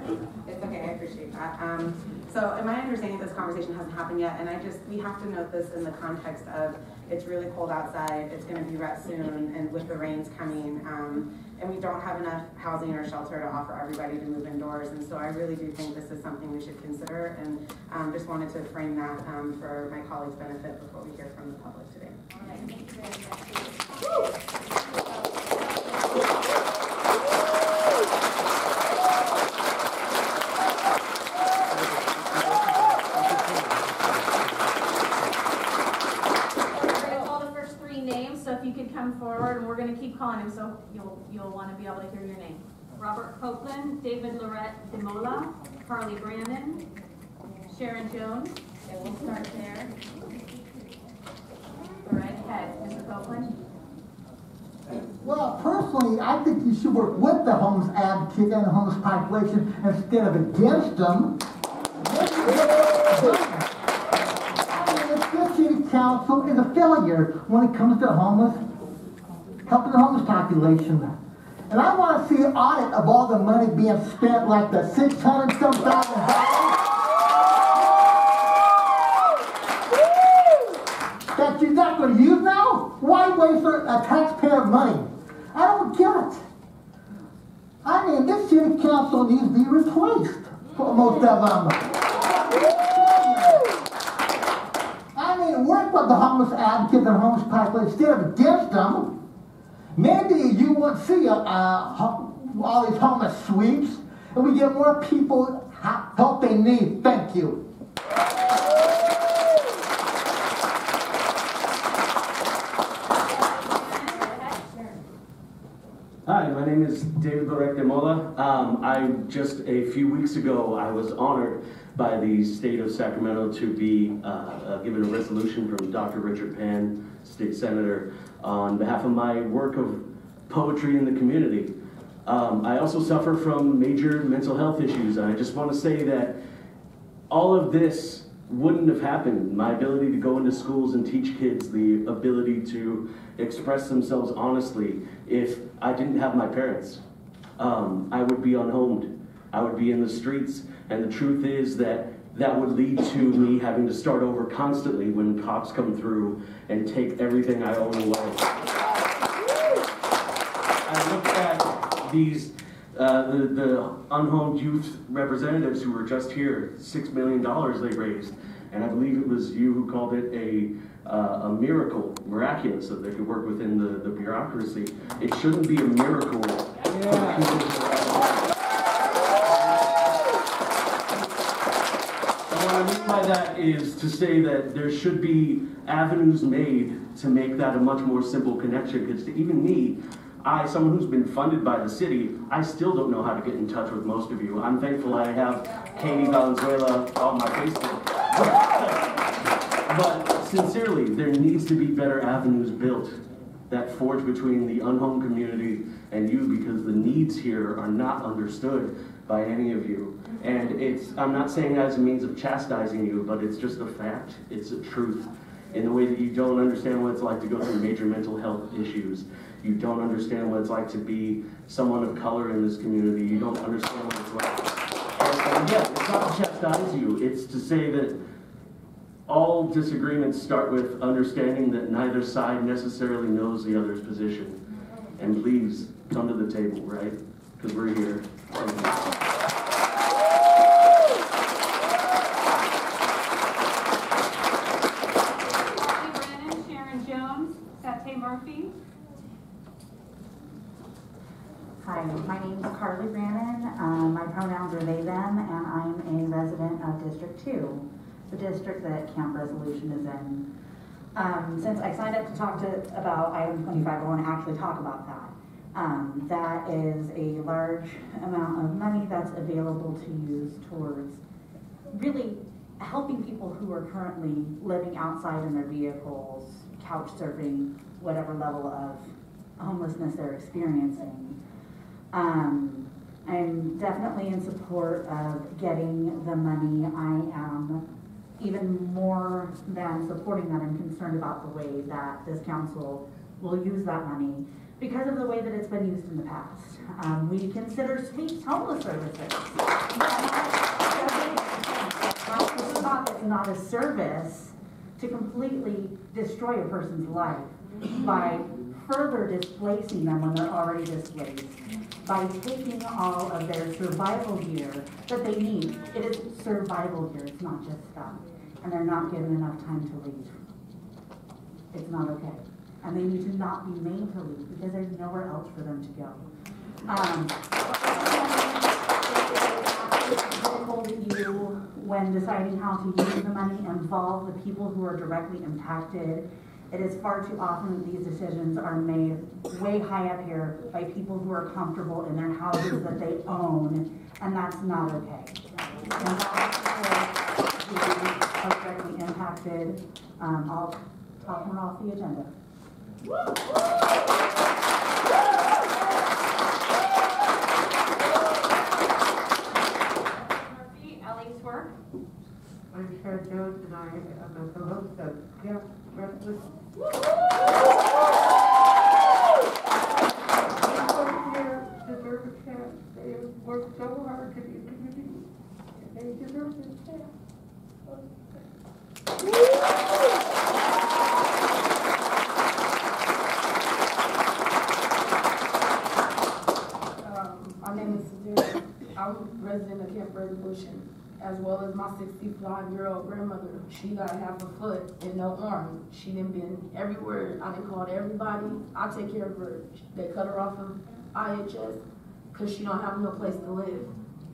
It's okay, I appreciate that. So in my understanding, this conversation hasn't happened yet, and we have to note this in the context of it's really cold outside, it's going to be wet soon, and with the rains coming, and we don't have enough housing or shelter to offer everybody to move indoors, and so I really do think this is something we should consider, and just wanted to frame that for my colleagues' benefit before we hear from the public today. All right, thank you very much. So if you could come forward, and we're going to keep calling him, so you'll want to be able to hear your name. Robert Copeland, David Lorette DeMola, Carly Brandon, Sharon Jones, and we'll start there. All right, ahead, Mr. Copeland. Well, personally, I think you should work with the homeless advocate and the homeless population instead of against them. Council is a failure when it comes to helping the homeless population. And I want to see an audit of all the money being spent, like the $600-some thousand that you're not going to use now. Why waste a taxpayer money? I don't get it. I mean, this city council needs to be replaced for most of them. Work with the homeless advocates and the homeless population instead of against them. Maybe you won't see all these homeless sweeps, and we get more people help they need. Thank you. Hi, my name is David Lorette DeMola. Just a few weeks ago, I was honored by the state of Sacramento to be given a resolution from Dr. Richard Pan, state senator, on behalf of my work of poetry in the community. I also suffer from major mental health issues, and I just want to say that all of this wouldn't have happened. My ability to go into schools and teach kids, the ability to express themselves honestly, if I didn't have my parents. I would be unhomed. I would be in the streets, and the truth is that would lead to me having to start over constantly when cops come through and take everything I own away. I look at these, the unhomed youth representatives who were just here, $6 million they raised, and I believe it was you who called it a miracle, miraculous, that they could work within the bureaucracy. It shouldn't be a miracle for people to what I mean by that is to say that there should be avenues made to make that a much more simple connection, because to even me, someone who's been funded by the city, I still don't know how to get in touch with most of you. I'm thankful I have Katie Valenzuela on my Facebook. But sincerely, there needs to be better avenues built that forge between the unhomed community and you, because the needs here are not understood by any of you. And I'm not saying that as a means of chastising you, but it's just a fact. It's a truth. In the way that you don't understand what it's like to go through major mental health issues. You don't understand what it's like to be someone of color in this community. You don't understand what it's like. And yeah, it's not to chastise you. It's to say that all disagreements start with understanding that neither side necessarily knows the other's position. And please, come to the table, right? Because we're here. Murphy. Hi, my name is Carly Brannon. My pronouns are they, them, and I'm a resident of District 2, the district that Camp Resolution is in. Since I signed up to talk about item 25, I want to actually talk about that. That is a large amount of money that's available to use towards really helping people who are currently living outside in their vehicles, couch surfing, whatever level of homelessness they're experiencing. I'm definitely in support of getting the money. I am even more than supporting that. I'm concerned about the way that this council will use that money. because of the way that it's been used in the past. We consider sweeps homeless services. It's not a service to completely destroy a person's life by further displacing them when they're already displaced, by taking all of their survival gear that they need. It is survival gear, it's not just stuff. And they're not given enough time to leave. It's not okay. And they need to not be made to leave because there's nowhere else for them to go. Critical that you, when deciding how to use the money, involve the people who are directly impacted. It is far too often that these decisions are made way high up here by people who are comfortable in their houses that they own, and that's not okay. And are directly impacted. I'll talk more off the agenda. Murphy, Ellie's work. I'm Sharon Jones, and I am the host of Camp Resolution. Here deserve a chance. They have worked so hard to be a community, and they deserve this chance. My name is Suzanne. I'm a resident of Camp Resolution, as well as my 65-year-old grandmother. She got half a foot and no arm. She done been everywhere. I done called everybody. I take care of her. They cut her off of IHS because she don't have no place to live.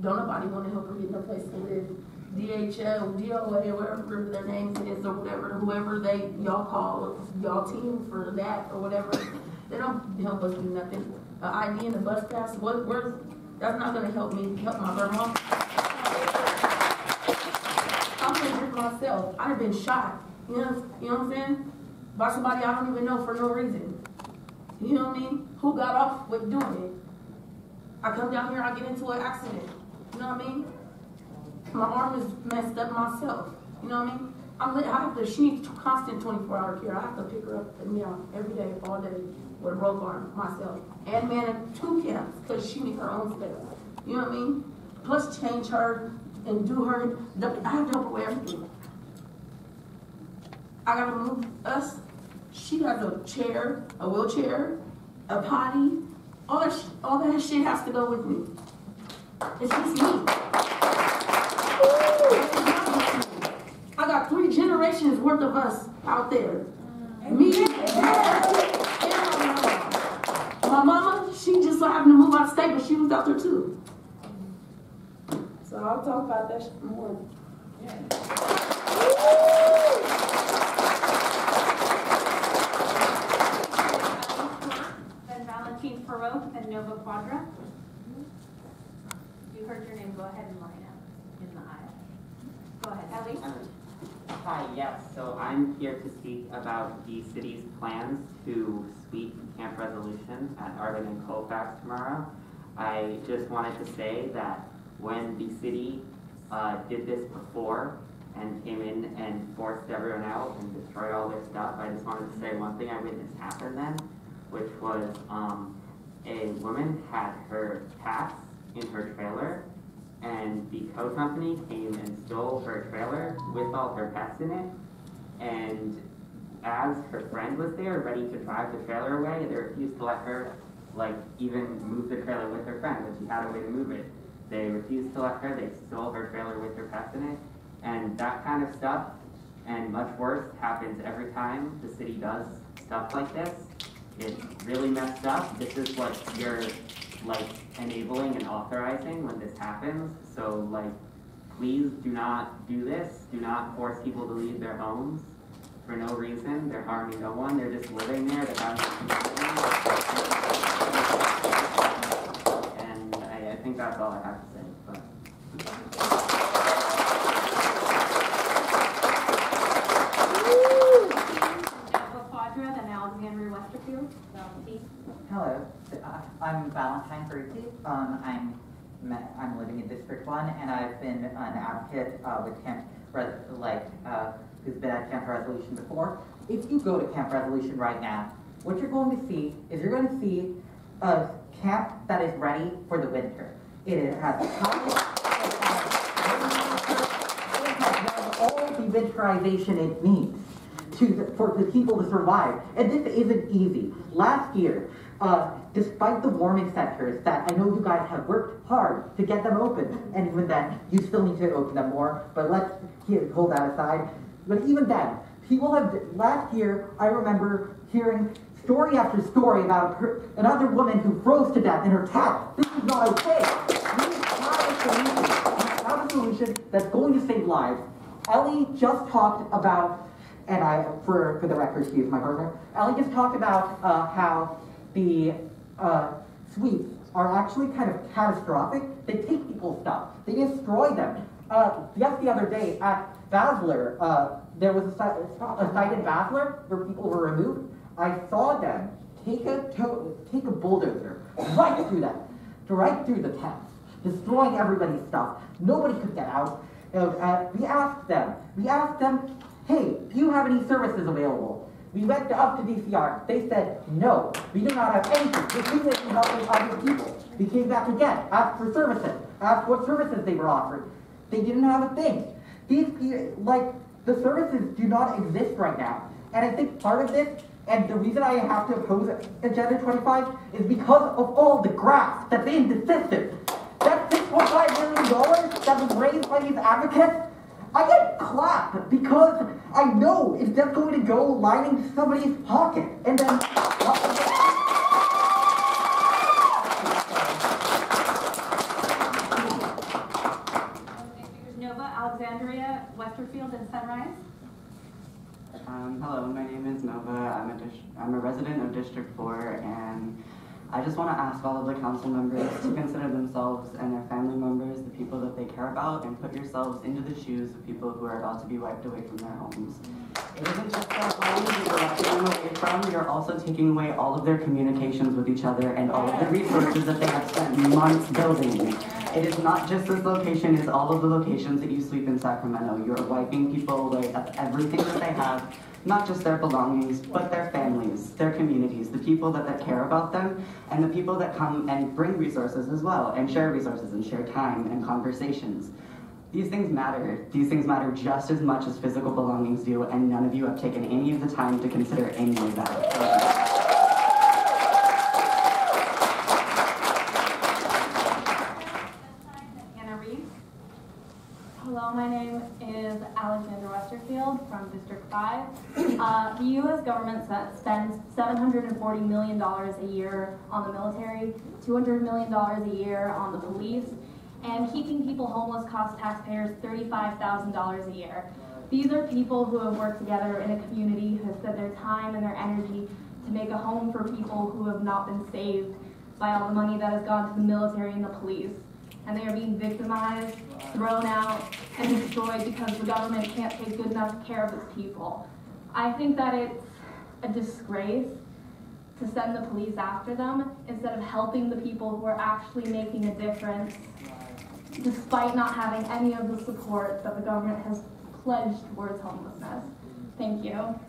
Don't nobody want to help her get no place to live. DHL, DOA, whatever their names is or whatever, whoever y'all call, y'all team for that or whatever, they don't help us do nothing. An ID and a bus pass, that's not gonna help me help my grandma. I'm injured myself. I've been shot. You know what I'm saying? By somebody I don't even know for no reason. You know what I mean? Who got off with doing it? I come down here, I get into an accident. You know what I mean? My arm is messed up myself. You know what I mean? She needs constant 24-hour care. I have to pick her up and down every day, all day, with a broke arm myself. And man, 2 camps, because she needs her own space. You know what I mean? Plus change her and do her, I have to help her with everything. I gotta move us. She has a chair, a wheelchair, a potty. All that shit has to go with me. It's just me. I got 3 generations worth of us out there. Me, my mama, she just so happened to move out of state, but she was out there too. So I'll talk about that more. Then Valentine Farrow and Nova Quadra. You heard your name. Go ahead and line up in the aisle. Go ahead, Ellie. Hi, yes. So I'm here to speak about the city's plans to sweep Camp Resolution at Arden and Colfax tomorrow. I just wanted to say that when the city did this before and came in and forced everyone out and destroyed all their stuff, I just wanted to say one thing I witnessed happen then, which was a woman had her cats in her trailer, and the tow company came and stole her trailer with all her pets in it. And as her friend was there, ready to drive the trailer away, they refused to let her, even move the trailer with her friend, but she had a way to move it. They refused to let her. They stole her trailer with her pets in it. And that kind of stuff, and much worse, happens every time the city does stuff like this. It's really messed up. This is what you're enabling and authorizing when this happens. So please do not do this. Do not force people to leave their homes for no reason. They're harming no one. They're just living there. They're having and I think that's all I have to say. But. Nova Quadra, then Alexandria Westerfield. Valentine. Hello, I'm Valentine Ferrucci. I'm living in District 1, and I've been an advocate with Camp who's been at Camp Resolution before. If you go to Camp Resolution right now, what you're going to see is you're going to see a camp that is ready for the winter. It has all the winterization it needs for the people to survive. And this isn't easy. Last year, despite the warming centers that I know you guys have worked hard to get them open, and even then, you still need to open them more, but let's hold that aside. But even then, last year, I remember hearing story after story about another woman who froze to death in her tent. This is not okay. We have a solution that's going to save lives. Ellie just talked about, and for the record, she is my partner. Ellie just talked about how the sweeps are actually kind of catastrophic. They take people's stuff. They destroy them. Just the other day at Basler, there was a site in Basler where people were removed. I saw them take a bulldozer right through the tents, destroying everybody's stuff. Nobody could get out. We asked them, hey, do you have any services available? We went up to DCR. They said, no, we do not have anything. We think they can help other people. We came back again, asked for services, asked what services they were offering. They didn't have a thing. The services do not exist right now. And I think part of this, and the reason I have to oppose Agenda 25 is because of all the graft that's in the system. That $6.5 million that was raised by these advocates, I get clapped because I know it's just going to go lining somebody's pocket. And then... Nova, Alexandria, Westerfield, and Sunrise. Hello, my name is Nova. I'm a resident of District 4, and I just want to ask all of the council members to consider themselves and their family members, the people that they care about, and put yourselves into the shoes of people who are about to be wiped away from their homes. It isn't just their homes that you're wiping them away from, you're also taking away all of their communications with each other and all of the resources that they have spent months building. It is not just this location, it's all of the locations that you sweep in Sacramento. You're wiping people away of everything that they have, not just their belongings, but their families, their communities, the people that care about them, and the people that come and bring resources as well, and share resources and share time and conversations. These things matter. These things matter just as much as physical belongings do, and none of you have taken any of the time to consider any of that. Hello, my name is Alexandra Westerfield from District 5. The U.S. government spends $740 million a year on the military, $200 million a year on the police, and keeping people homeless costs taxpayers $35,000 a year. These are people who have worked together in a community, who have spent their time and their energy to make a home for people who have not been saved by all the money that has gone to the military and the police. And they are being victimized, thrown out, and destroyed because the government can't take good enough care of its people. I think that it's a disgrace to send the police after them instead of helping the people who are actually making a difference, despite not having any of the support that the government has pledged towards homelessness. Thank you.